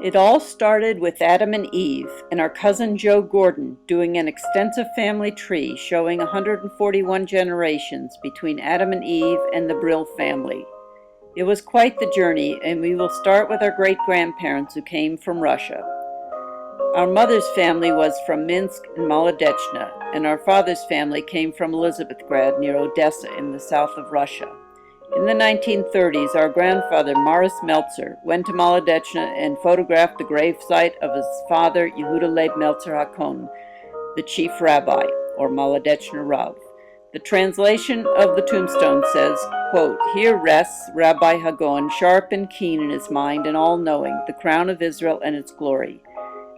It all started with Adam and Eve and our cousin Joe Gordon doing an extensive family tree showing 141 generations between Adam and Eve and the Brill family. It was quite the journey, and we will start with our great-grandparents who came from Russia. Our mother's family was from Minsk and Molodechna, and our father's family came from Elizabethgrad near Odessa in the south of Russia. In the 1930s, our grandfather, Maris Meltzer, went to Molodechna and photographed the gravesite of his father, Yehuda Leib Meltzer HaKon, the chief rabbi, or Molodechna Rav. The translation of the tombstone says, quote, "Here rests Rabbi Hagon, sharp and keen in his mind and all-knowing, the crown of Israel and its glory.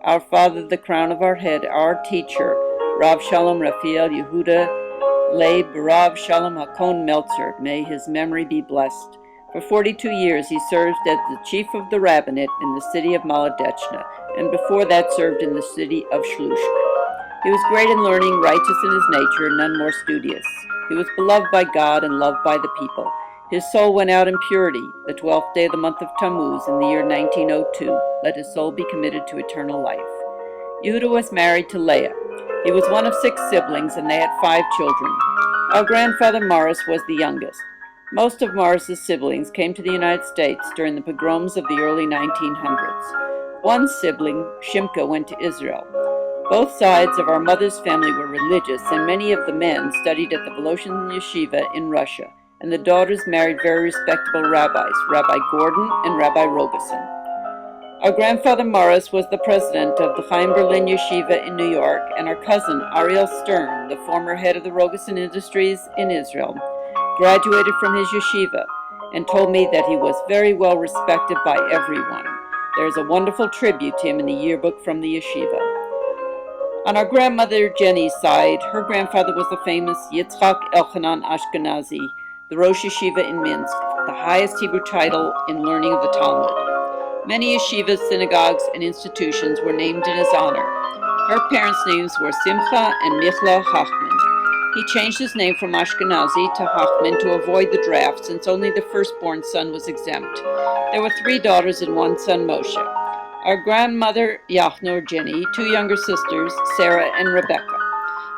Our father, the crown of our head, our teacher, Rav Shalom Raphael Yehuda Leib Rav Shalom HaKon Meltzer, may his memory be blessed. For 42 years he served as the chief of the rabbinate in the city of Molodechna, and before that served in the city of Shlushk. He was great in learning, righteous in his nature, none more studious. He was beloved by God and loved by the people. His soul went out in purity, the 12th day of the month of Tammuz in the year 1902. Let his soul be committed to eternal life." Yehuda was married to Leah. He was one of 6 siblings, and they had 5 children. Our grandfather Morris was the youngest. Most of Morris's siblings came to the United States during the pogroms of the early 1900s. One sibling, Shimka, went to Israel. Both sides of our mother's family were religious, and many of the men studied at the Voloshin Yeshiva in Russia, and the daughters married very respectable rabbis, Rabbi Gordon and Rabbi Robeson. Our grandfather Morris was the president of the Chaim Berlin Yeshiva in New York, and our cousin Ariel Stern, the former head of the Robeson Industries in Israel, graduated from his yeshiva and told me that he was very well respected by everyone. There is a wonderful tribute to him in the yearbook from the yeshiva. On our grandmother Jenny's side, her grandfather was the famous Yitzchak Elchanan Ashkenazi, the Rosh Yeshiva in Minsk, the highest Hebrew title in learning of the Talmud. Many yeshivas, synagogues, and institutions were named in his honor. Her parents' names were Simcha and Michla Hachman. He changed his name from Ashkenazi to Hachman to avoid the draft, since only the firstborn son was exempt. There were 3 daughters and 1 son, Moshe. Our grandmother Yachna, or Jenny, 2 younger sisters, Sarah and Rebecca.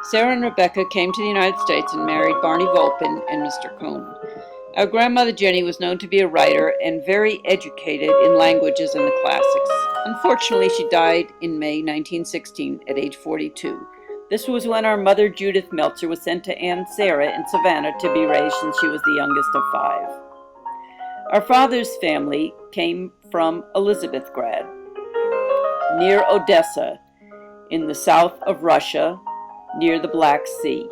Sarah and Rebecca came to the United States and married Barney Volpin and Mr. Cohn. Our grandmother Jenny was known to be a writer and very educated in languages and the classics. Unfortunately, she died in May 1916 at age 42. This was when our mother Judith Meltzer was sent to Aunt Sarah in Savannah to be raised, since she was the youngest of 5. Our father's family came from Elizabethgrad, near Odessa, in the south of Russia, near the Black Sea.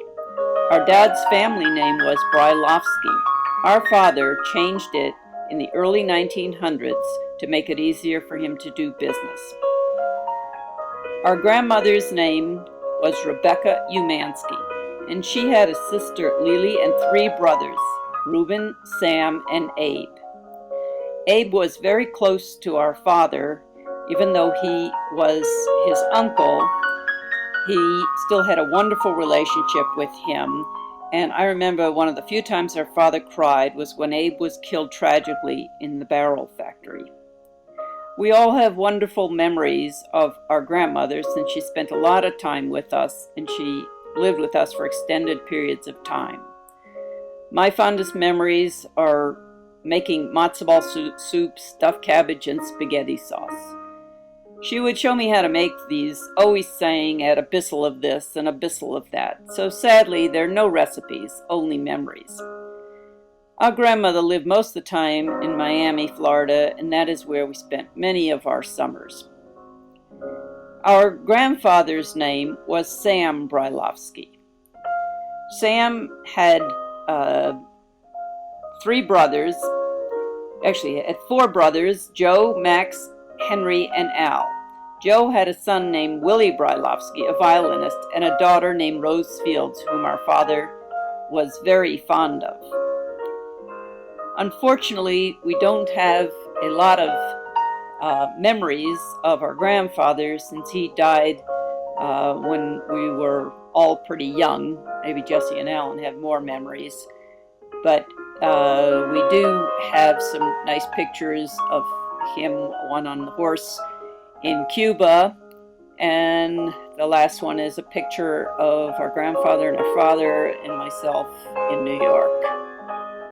Our dad's family name was Brylovsky. Our father changed it in the early 1900s to make it easier for him to do business. Our grandmother's name was Rebecca Umansky, and she had a sister, Lily, and 3 brothers, Reuben, Sam, and Abe. Abe was very close to our father. Even though he was his uncle, he still had a wonderful relationship with him. And I remember one of the few times our father cried was when Abe was killed tragically in the barrel factory. We all have wonderful memories of our grandmother, since she spent a lot of time with us, and she lived with us for extended periods of time. My fondest memories are making matzo ball soup, stuffed cabbage, and spaghetti sauce. She would show me how to make these, always saying, add a bissel of this and a bissel of that. So sadly, there are no recipes, only memories. Our grandmother lived most of the time in Miami, Florida, and that is where we spent many of our summers. Our grandfather's name was Sam Brylovsky. Sam had 3 brothers, actually had 4 brothers, Joe, Max, Henry, and Al. Joe had a son named Willie Brylovsky, a violinist, and a daughter named Rose Fields, whom our father was very fond of. Unfortunately, we don't have a lot of memories of our grandfather, since he died when we were all pretty young. Maybe Jesse and Alan have more memories. But we do have some nice pictures of him, one on the horse in Cuba, and the last one is a picture of our grandfather and our father and myself in New York.